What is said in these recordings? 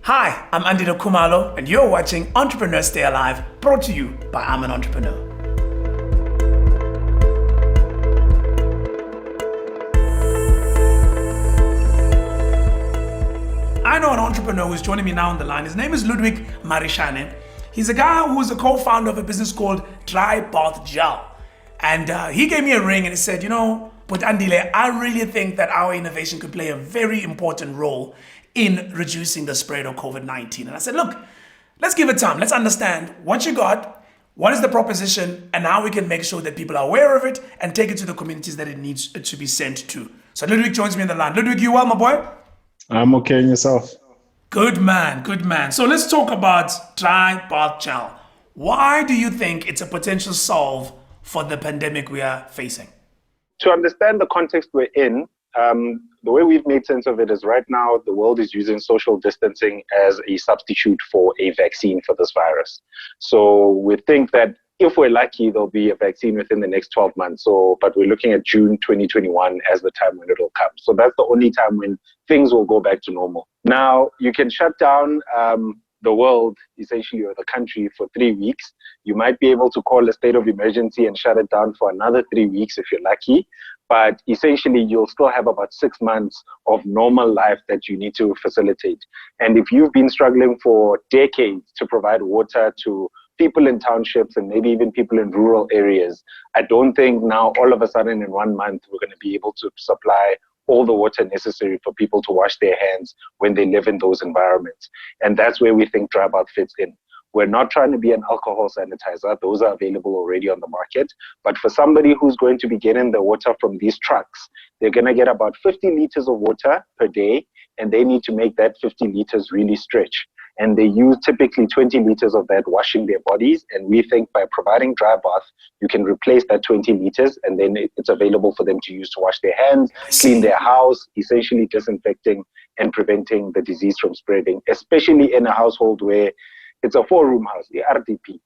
Hi, I'm Andy Kumalo, and you're watching Entrepreneur Stay Alive, brought to you by I'm an Entrepreneur. I know an entrepreneur who's joining me now on the line. His name is Ludwick Marishane. He's a guy who's a co-founder of a business called DryBath Gel. And he gave me a ring and he said, with Andile, I really think that our innovation could play a very important role in reducing the spread of COVID-19. And I said, look, let's give it time. Let's understand what you got, what is the proposition, and how we can make sure that people are aware of it and take it to the communities that it needs to be sent to. So Ludwig joins me in the line. Ludwig, you well, my boy? I'm okay, and yourself? Good man, good man. So let's talk about DryBath Gel. Why do you think it's a potential solve for the pandemic we are facing? To understand the context we're in, the way we've made sense of it is right now the world is using social distancing as a substitute for a vaccine for this virus. So we think that if we're lucky, there'll be a vaccine within the next 12 months. But we're looking at June 2021 as the time when it'll come. So that's the only time when things will go back to normal. Now, you can shut down the world, essentially, or the country for 3 weeks. You might be able to call a state of emergency and shut it down for another 3 weeks if you're lucky. But essentially, you'll still have about 6 months of normal life that you need to facilitate. And if you've been struggling for decades to provide water to people in townships and maybe even people in rural areas, I don't think now all of a sudden in 1 month we're going to be able to supply all the water necessary for people to wash their hands when they live in those environments. And that's where we think DryBath fits in. We're not trying to be an alcohol sanitizer. Those are available already on the market. But for somebody who's going to be getting the water from these trucks, they're going to get about 50 liters of water per day, and they need to make that 50 liters really stretch. And they use typically 20 liters of that washing their bodies. And we think by providing DryBath, you can replace that 20 liters, and then it's available for them to use to wash their hands, clean their house, essentially disinfecting and preventing the disease from spreading, especially in a household where it's a 4-room house, the RDP.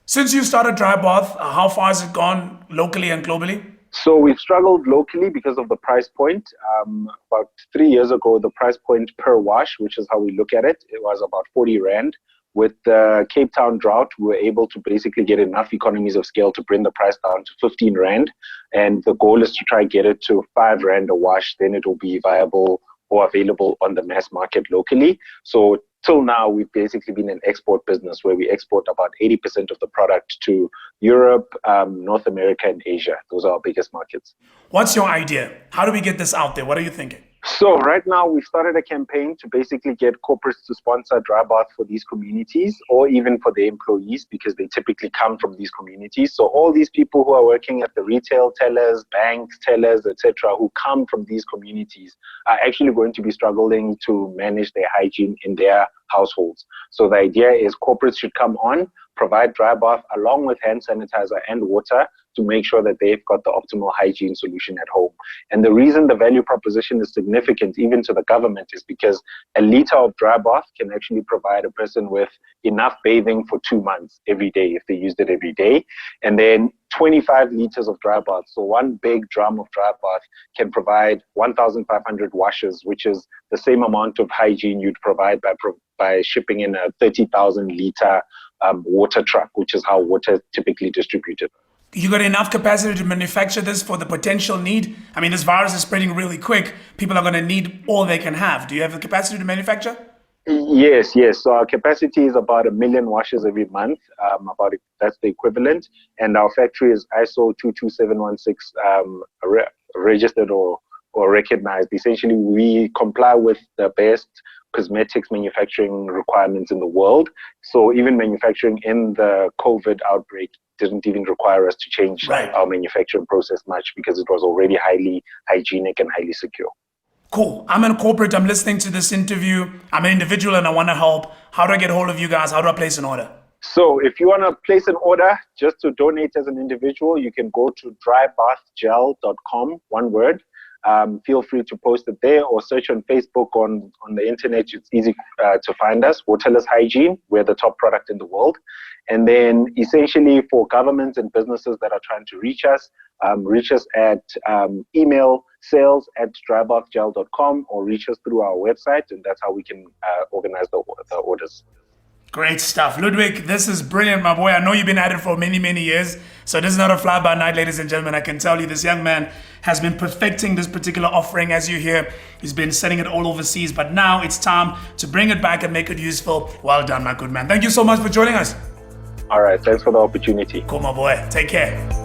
Since you've started DryBath, how far has it gone locally and globally? So we've struggled locally because of the price point. About 3 years ago, the price point per wash, which is how we look at it, it was about 40 Rand. With the Cape Town drought, we were able to basically get enough economies of scale to bring the price down to 15 Rand. And the goal is to try get it to 5 Rand a wash. Then it will be viable or available on the mass market locally. So till now, we've basically been an export business where we export about 80% of the product to Europe, North America, and Asia. Those are our biggest markets. What's your idea? How do we get this out there? What are you thinking? So right now, we've started a campaign to basically get corporates to sponsor DryBath for these communities, or even for their employees, because they typically come from these communities. So all these people who are working at the retail tellers, banks, tellers, etc., who come from these communities are actually going to be struggling to manage their hygiene in their households. So the idea is corporates should come on, provide DryBath along with hand sanitizer and water to make sure that they've got the optimal hygiene solution at home. And the reason the value proposition is significant even to the government is because a liter of DryBath can actually provide a person with enough bathing for 2 months every day if they used it every day. And then 25 liters of DryBath, so one big drum of DryBath can provide 1,500 washes, which is the same amount of hygiene you'd provide by shipping in a 30,000 liter water truck, which is how water is typically distributed. You got enough capacity to manufacture this for the potential need? I mean, this virus is spreading really quick. People are going to need all they can have. Do you have the capacity to manufacture? Yes. So our capacity is about 1 million washes every month. That's the equivalent. And our factory is ISO 22716 registered or recognized. Essentially, we comply with the best cosmetics manufacturing requirements in the world. So even manufacturing in the COVID outbreak didn't even require us to change our manufacturing process much because it was already highly hygienic and highly secure. Cool. I'm in corporate. I'm listening to this interview. I'm an individual and I want to help. How do I get hold of you guys? How do I place an order? So if you want to place an order just to donate as an individual, you can go to drybathgel.com, one word. feel free to post it there or search on Facebook on the internet. It's easy to find us. Waterless Hygiene. We're the top product in the world. And then essentially for governments and businesses that are trying to reach us at email sales@drybathgel.com or reach us through our website, and that's how we can organize the orders. Great stuff. Ludwick, this is brilliant, my boy. I know you've been at it for many, many years. So this is not a fly-by-night, ladies and gentlemen. I can tell you this young man has been perfecting this particular offering. As you hear, he's been selling it all overseas. But now it's time to bring it back and make it useful. Well done, my good man. Thank you so much for joining us. All right. Thanks for the opportunity. Cool, my boy. Take care.